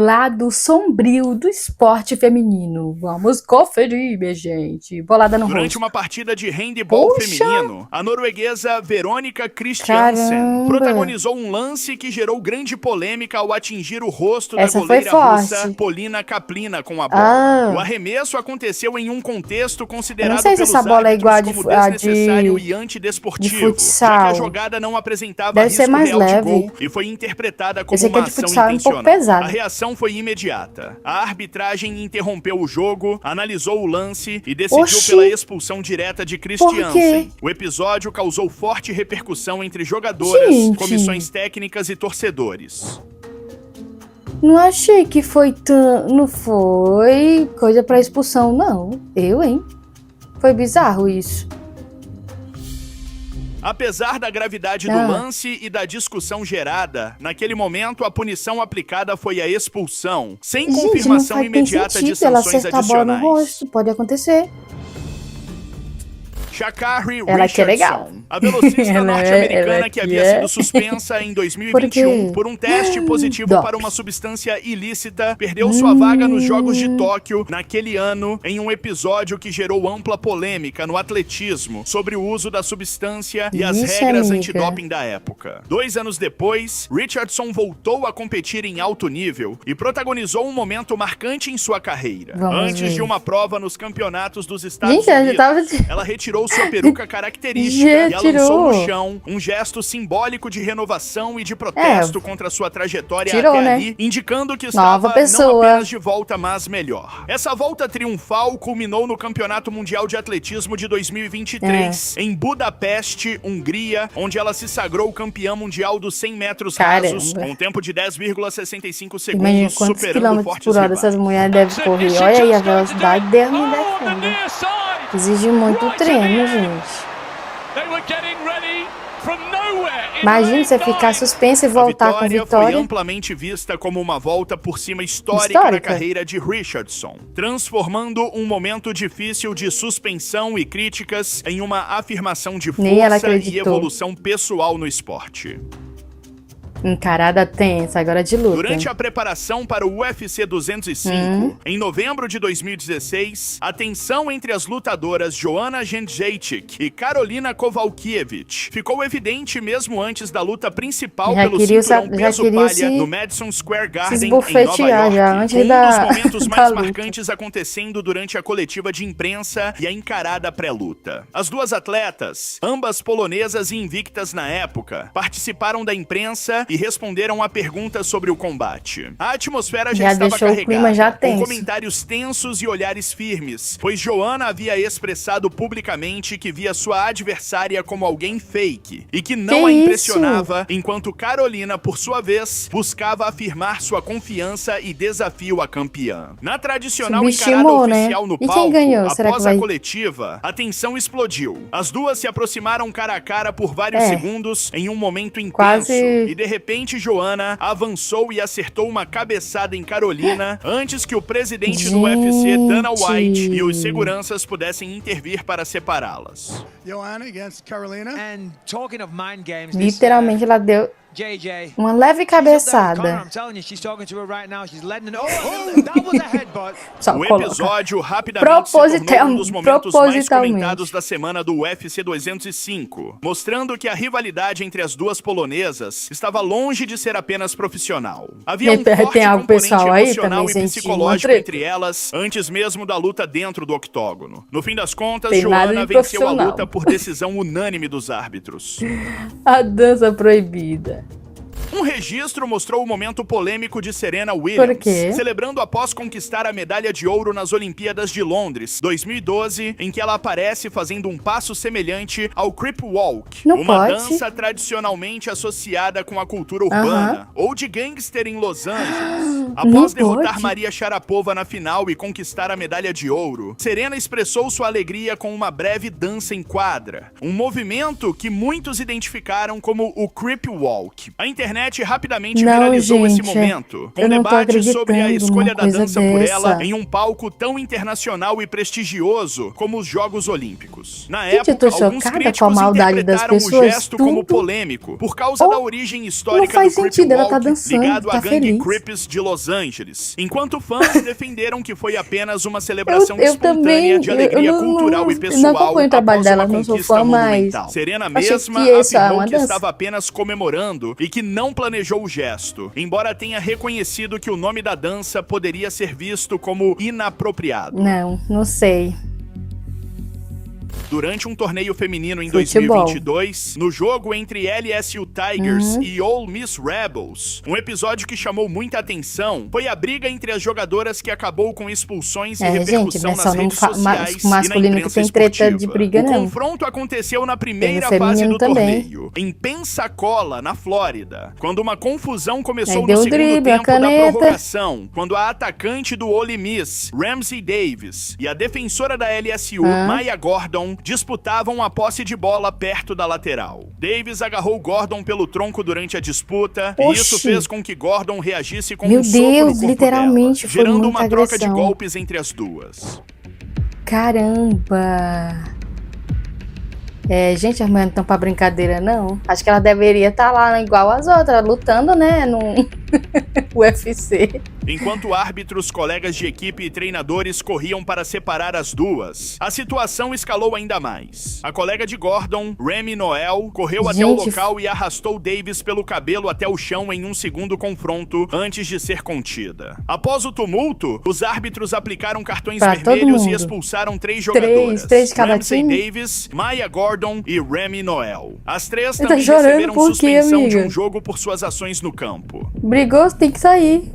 lado sombrio do esporte feminino. Vamos conferir, minha gente. Bolada no Durante rosto. uma partida de handebol feminino, a norueguesa Veronica Christiansen protagonizou um lance que gerou grande polêmica ao atingir o rosto da goleira russa Polina Kaplina com a bola. O arremesso aconteceu em um contexto considerado pelos árbitros como desnecessário e antidesportivo, já que a jogada não apresentava risco real de gol e foi interpretada como uma ação intencional. A reação foi imediata. A arbitragem interrompeu o jogo, analisou o lance e decidiu pela expulsão direta de Christiansen. O episódio causou forte repercussão entre jogadoras, comissões técnicas e torcedores. Não achei que foi tão... Não foi coisa pra expulsão, não. Hein? Foi bizarro isso. Apesar da gravidade do lance e da discussão gerada, naquele momento a punição aplicada foi a expulsão, sem confirmação imediata de sanções adicionais. A bola no rosto, pode acontecer. Sha'Carri Richardson, a velocista norte-americana que havia sido suspensa em 2021 por um teste positivo para uma substância ilícita, perdeu sua vaga nos Jogos de Tóquio naquele ano em um episódio que gerou ampla polêmica no atletismo sobre o uso da substância e as regras antidoping da época. 2 anos depois, Richardson voltou a competir em alto nível e protagonizou um momento marcante em sua carreira. Antes de uma prova nos campeonatos dos Estados Unidos, ela retirou sua peruca característica e a lançou no chão, um gesto simbólico de renovação e de protesto contra sua trajetória até ali, indicando que estava não apenas de volta, mas melhor. Essa volta triunfal culminou no Campeonato Mundial de Atletismo de 2023, em Budapeste, Hungria, onde ela se sagrou campeã mundial dos 100 metros rasos, com um tempo de 10,65 segundos, superando fortes rivais. Essas mulheres devem correr. Olha aí a velocidade dela me defende. Exige muito treino, gente. Imagina você ficar suspenso e voltar com vitória. Foi amplamente vista como uma volta por cima histórica na carreira de Richardson, transformando um momento difícil de suspensão e críticas em uma afirmação de força e evolução pessoal no esporte. Encarada tensa, agora de luta. Durante a preparação para o UFC 205, em novembro de 2016, a tensão entre as lutadoras Joanna Jędrzejczyk e Karolina Kowalkiewicz ficou evidente mesmo antes da luta principal pelo cinturão peso-palha no Madison Square Garden, em Nova York. Um dos momentos mais marcantes acontecendo durante a coletiva de imprensa e a encarada pré-luta. As duas atletas, ambas polonesas e invictas na época, participaram da imprensa e responderam a perguntas sobre o combate. A atmosfera já estava carregada, com comentários tensos e olhares firmes, pois Joanna havia expressado publicamente que via sua adversária como alguém fake e que não a impressionava, enquanto Karolina, por sua vez, buscava afirmar sua confiança e desafio à campeã. Na tradicional encarada oficial no palco, após a coletiva, a tensão explodiu. As duas se aproximaram cara a cara por vários segundos em um momento intenso e de repente Joanna avançou e acertou uma cabeçada em Karolina antes que o presidente do UFC, Dana White, e os seguranças pudessem intervir para separá-las. Literalmente ela deu uma leve cabeçada. O episódio rapidamente se tornou um dos momentos mais comentados da semana do UFC 205, mostrando que a rivalidade entre as duas polonesas estava longe de ser apenas profissional. Havia um forte componente emocional e psicológico entre elas, antes mesmo da luta dentro do octógono. No fim das contas, Joanna venceu a luta por decisão unânime dos árbitros. A dança proibida. Um registro mostrou o momento polêmico de Serena Williams, celebrando após conquistar a medalha de ouro nas Olimpíadas de Londres, 2012, em que ela aparece fazendo um passo semelhante ao Crip Walk, uma dança tradicionalmente associada com a cultura urbana, ou de gangster em Los Angeles. Após derrotar Maria Sharapova na final e conquistar a medalha de ouro, Serena expressou sua alegria com uma breve dança em quadra, um movimento que muitos identificaram como o Crip Walk. A internet rapidamente viralizou esse momento, com debate sobre a escolha da dança por ela em um palco tão internacional e prestigioso como os Jogos Olímpicos. Na época, alguns críticos interpretaram o gesto como polêmico, por causa da origem histórica do Crip Walk, ligado à gangue Crips de Los Los Angeles, enquanto fãs defenderam que foi apenas uma celebração Eu espontânea também, de alegria eu cultural e não pessoal acompanho o trabalho após dela, uma não sou conquista fã, mas monumental. Serena achei mesma que essa é afirmou uma que dança. estava apenas comemorando e que não planejou o gesto, embora tenha reconhecido que o nome da dança poderia ser visto como inapropriado. Não sei. Durante um torneio feminino em Futebol. 2022, no jogo entre LSU Tigers e Ole Miss Rebels, um episódio que chamou muita atenção foi a briga entre as jogadoras que acabou com expulsões e repercussão gente, não é nas só redes no sociais e na masculino que imprensa tem treta esportiva. de briga, O não. confronto aconteceu na primeira Tem no fase feminino do também. torneio, em Pensacola, na Flórida, quando uma confusão começou Aí no deu o segundo drible, a tempo da caneta. prorrogação, quando a atacante do Ole Miss, Ramsey Davis, e a defensora da LSU, Maya Gordon, disputavam a posse de bola perto da lateral. Davis agarrou Gordon pelo tronco durante a disputa, e isso Oxi. fez com que Gordon reagisse com Meu um soco no Deus, corpo literalmente dela, foi gerando muita uma troca de agressão. golpes entre as duas. Caramba! Gente, as mulheres não estão pra brincadeira, não. Acho que ela deveria estar lá igual as outras, lutando, né, no UFC. Enquanto árbitros, colegas de equipe e treinadores corriam para separar as duas, a situação escalou ainda mais. A colega de Gordon, Remy Noel, correu até o local e arrastou Davis pelo cabelo até o chão em um segundo confronto antes de ser contida. Após o tumulto, os árbitros aplicaram cartões Pra todo vermelhos e mundo. expulsaram 3 jogadoras. Três de cada Ramsey time? Davis, Maya Gordon e Remy Noel. As três Tá também chorando receberam por quê, suspensão de amiga? um jogo por suas ações no campo. Brigou, tem que sair.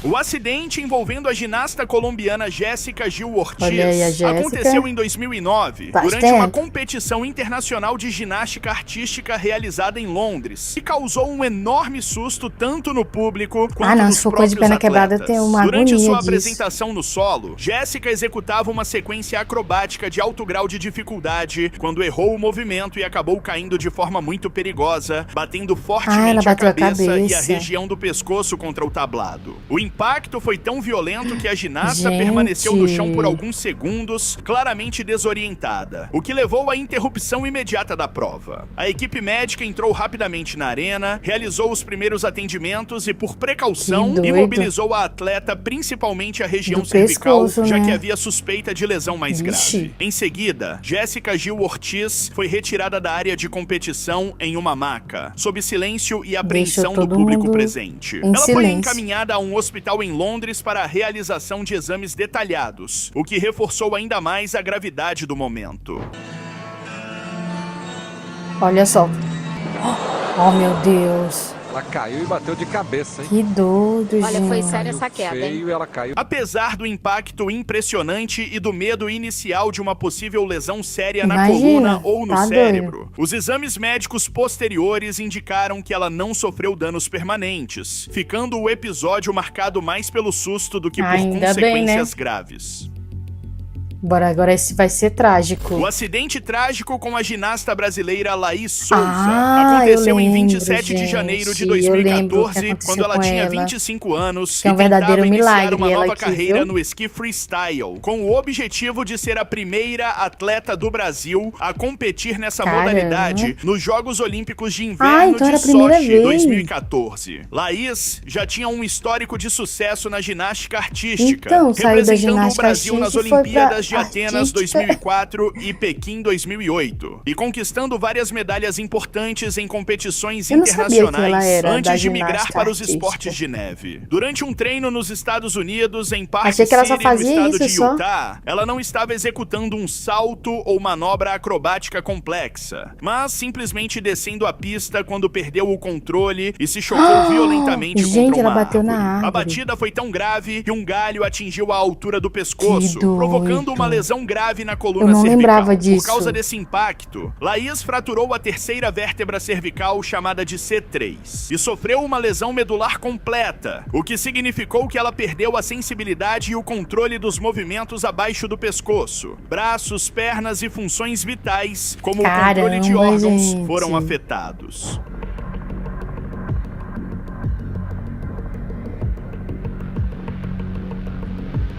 O acidente envolvendo a ginasta colombiana Jéssica Gil Ortiz Olha aí a Jéssica. aconteceu em 2009, Faz durante uma tempo. competição internacional de ginástica artística realizada em Londres, e causou um enorme susto tanto no público quanto não, nos se for coisa de próprios perna quebrada, atletas. tem uma Durante agonia sua disso. apresentação no solo, Jéssica executava uma sequência acrobática de alto grau de dificuldade quando errou o movimento e acabou caindo de forma muito perigosa, batendo ela fortemente a bateu a cabeça e a cabeça. região do pescoço contra o tablado. O impacto foi tão violento que a ginasta Gente. permaneceu no chão por alguns segundos, claramente desorientada, o que levou à interrupção imediata da prova. A equipe médica entrou rapidamente na arena, realizou os primeiros atendimentos e, por precaução, Que doido. imobilizou a atleta, principalmente a região Do cervical, pescoço, já né? que havia suspeita de lesão mais Ixi. grave. Em seguida, Jéssica Gil Ortiz foi retirada da área de competição em uma maca, sob silêncio e apreensão do todo público mundo presente. em Ela foi silêncio. encaminhada a um hospital em Londres para a realização de exames detalhados, o que reforçou ainda mais a gravidade do momento. Olha só. Oh, meu Deus. Ela caiu e bateu de cabeça, hein? Que doido, gente. Olha, foi séria essa queda, hein? Feio, ela caiu. Apesar do impacto impressionante e do medo inicial de uma possível lesão séria na Imagina, coluna ou no tá cérebro, os exames médicos posteriores indicaram que ela não sofreu danos permanentes, ficando o episódio marcado mais pelo susto do que por Ainda bem, né? consequências graves. Bora, agora esse vai ser trágico. O acidente trágico com a ginasta brasileira Laís Souza Ah, aconteceu eu em lembro, 27 de janeiro de gente. Eu lembro o que 2014, aconteceu quando ela com tinha ela. 25 anos Que é um e tentava verdadeiro iniciar milagre uma ela nova aqui, carreira viu? no esqui freestyle, com o objetivo de ser a primeira atleta do Brasil a competir nessa Caramba. modalidade nos Jogos Olímpicos de Inverno então de era a primeira Sochi vez. 2014. Laís já tinha um histórico de sucesso na ginástica artística, Então, saiu da representando o ginástica Brasil nas artística e foi pra Olimpíadas de Atenas artística. 2004 e Pequim 2008, e conquistando várias medalhas importantes em competições Eu não sabia que ela internacionais era antes da de migrar ginástica para os artística. esportes de neve. Durante um treino nos Estados Unidos, em Park Achei que ela só City, no fazia estado isso de só. Utah, ela não estava executando um salto ou manobra acrobática complexa, mas simplesmente descendo a pista quando perdeu o controle e se chocou violentamente Gente, contra uma ela bateu na A árvore. batida foi tão grave que um galho atingiu a altura do pescoço, Que doido. provocando uma lesão grave na coluna Eu não cervical. lembrava Por disso. causa desse impacto, Laís fraturou a terceira vértebra cervical, chamada de C3, e sofreu uma lesão medular completa, o que significou que ela perdeu a sensibilidade e o controle dos movimentos abaixo do pescoço. Braços, pernas e funções vitais, como o controle de Caramba, órgãos, gente. foram afetados.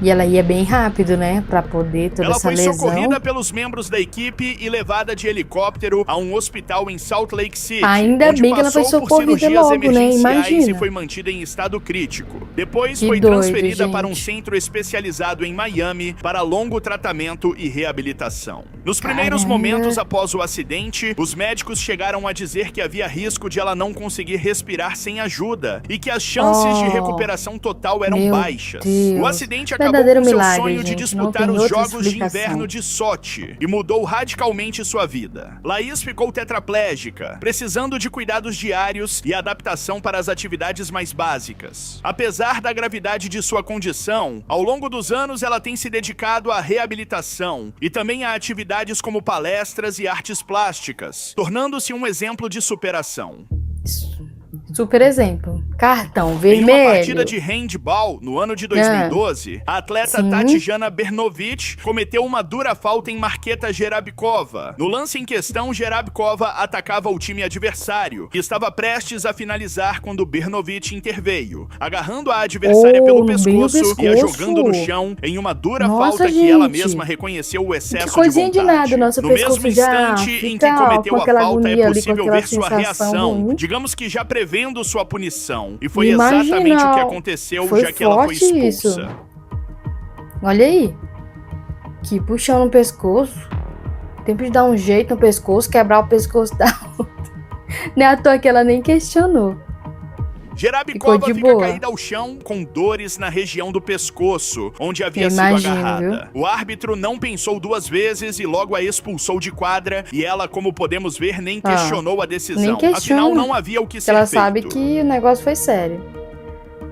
E ela ia bem rápido, né? Pra poder toda Ela essa foi lesão. socorrida pelos membros da equipe e levada de helicóptero a um hospital em Salt Lake City, Ainda onde bem que ela foi passou por socorrida cirurgias logo, né? emergenciais Imagina. e foi mantida em estado crítico. Depois Que foi doido, transferida para um gente. centro especializado em Miami para longo tratamento e reabilitação. Nos primeiros Caramba. momentos após o acidente, os médicos chegaram a dizer que havia risco de ela não conseguir respirar sem ajuda e que as chances de recuperação total eram meu baixas. Deus. O acidente acabou Verdadeiro com seu milagre, sonho de gente, não disputar tem os outra Jogos de explicação. Inverno de Sochi e mudou radicalmente sua vida. Laís ficou tetraplégica, precisando de cuidados diários e adaptação para as atividades mais básicas. Apesar da gravidade de sua condição, ao longo dos anos ela tem se dedicado à reabilitação e também a atividades como palestras e artes plásticas, tornando-se um exemplo de superação. Super exemplo. Cartão Em vermelho. uma partida de handball, no ano de 2012, a atleta Sim. Tatiana Bernovic cometeu uma dura falta em Marketa Jerabkova. No lance em questão, Jerabkova atacava o time adversário, que estava prestes a finalizar quando Bernovic interveio, agarrando a adversária pelo bem no pescoço e a pescoço. jogando no chão em uma dura Nossa, falta que ela gente. mesma reconheceu o excesso Que coisinha de de vontade. nada, nosso No pescoço mesmo já instante em fica que cometeu com a aquela falta, é agonia ali, com possível aquela ver sua sensação reação, ruim. digamos que já prevendo sua punição. E foi Imagina, exatamente o que aconteceu, foi já que ela foi forte expulsa. isso. Olha aí. Que puxão no pescoço. Tempo de dar um jeito no pescoço, quebrar o pescoço da outra. Não é à toa que ela nem questionou. Jerabkova Ficou de fica boa. caída ao chão com dores na região do pescoço, onde havia Eu sido imagino, agarrada. O árbitro não pensou duas vezes e logo a expulsou de quadra, e ela, como podemos ver, nem questionou a decisão. nem questiona. Afinal, não havia o que ser Ela feito. sabe que o negócio foi sério.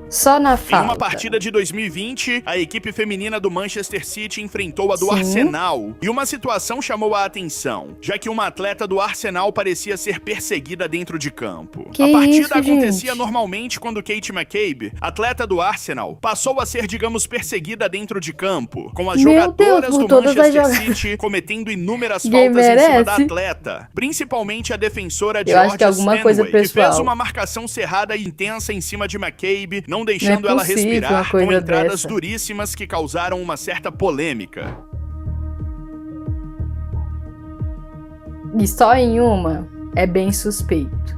Só na Em falta. uma partida de 2020, a equipe feminina do Manchester City enfrentou a do Sim. Arsenal. E uma situação chamou a atenção, já que uma atleta do Arsenal parecia ser perseguida dentro de campo. Que a partida isso, acontecia gente? normalmente quando Kate McCabe, atleta do Arsenal, passou a ser, digamos, perseguida dentro de campo, com as Meu jogadoras Deus, por do todas as Manchester jogadas. City cometendo inúmeras Ninguém faltas em cima da merece. atleta, principalmente a defensora Eu acho que é Georgia alguma coisa Stanway, que fez pessoal. uma marcação cerrada e intensa em cima de McCabe, não Não deixando é ela possível uma respirar, coisa com entradas dessa. duríssimas que causaram uma certa polêmica. E só em uma é bem suspeito.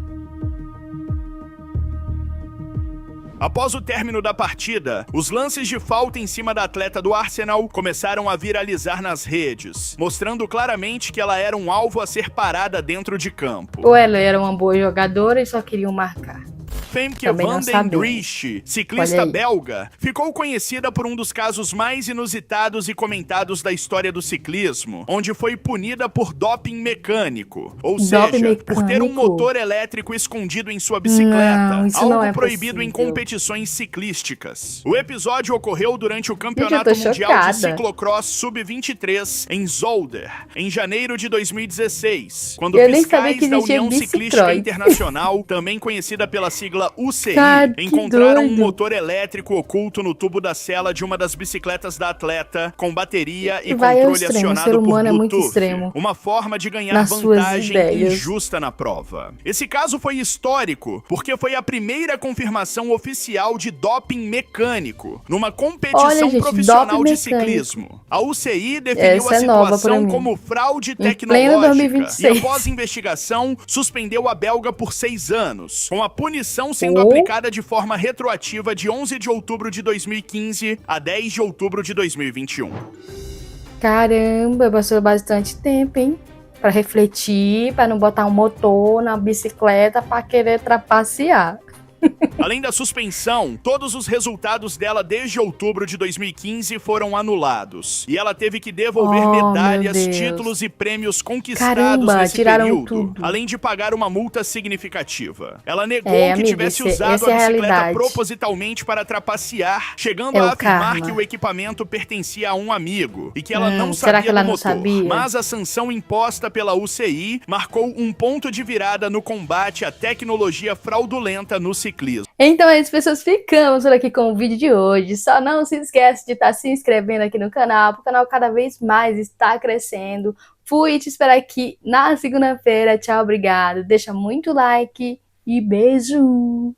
Após o término da partida, os lances de falta em cima da atleta do Arsenal começaram a viralizar nas redes, mostrando claramente que ela era um alvo a ser parada dentro de campo. Ou ela era uma boa jogadora e só queriam marcar. Femke Também não van den sabemos. Driesch, ciclista Olha aí. belga, ficou conhecida por um dos casos mais inusitados e comentados da história do ciclismo, onde foi punida por doping mecânico, ou Doping seja, por ter um mecânico? motor elétrico escondido em sua bicicleta, Não, isso algo não é proibido em possível. competições ciclísticas. O episódio ocorreu durante o Gente, Campeonato eu tô Mundial chocada. de Ciclocross Sub-23 em Zolder, em janeiro de 2016, quando Eu nem sabia fiscais que da existia União Ciclística bicicross. Internacional, também conhecida pela sigla UCI, Cara, que encontraram um doido. motor elétrico oculto no tubo da sela de uma das bicicletas da atleta, com bateria e Vai ao controle extremo, o ser acionado por humano é muito Bluetooth. extremo Uma forma de ganhar nas suas vantagem ideias. injusta na prova. Esse caso foi histórico, porque foi a primeira confirmação oficial de doping mecânico numa competição Olha, gente, profissional doping de mecânico. ciclismo. A UCI definiu Essa a é nova pra situação mim. como fraude pleno tecnológica 2026. e após investigação, suspendeu a belga por 6 anos, com a punição sendo Oh. aplicada de forma retroativa de 11 de outubro de 2015 a 10 de outubro de 2021. Caramba, passou bastante tempo, hein? Pra refletir, pra não botar um motor na bicicleta pra querer trapacear. Além da suspensão, todos os resultados dela desde outubro de 2015 foram anulados. E ela teve que devolver Oh, medalhas, meu Deus. títulos e prêmios conquistados Caramba, nesse tiraram período, tudo. além de pagar uma multa significativa. Ela negou É, que amigo, tivesse esse- usado essa a é a bicicleta realidade. propositalmente para trapacear, chegando É a o afirmar karma. que o equipamento pertencia a um amigo e que ela não será sabia que ela do não motor. sabia? Mas a sanção imposta pela UCI marcou um ponto de virada no combate à tecnologia fraudulenta no ciclismo. Então é isso, pessoas. Ficamos por aqui com o vídeo de hoje. Só não se esquece de estar se inscrevendo aqui no canal, porque o canal cada vez mais está crescendo. Fui te esperar aqui na segunda-feira. Tchau, obrigado. Deixa muito like e beijo!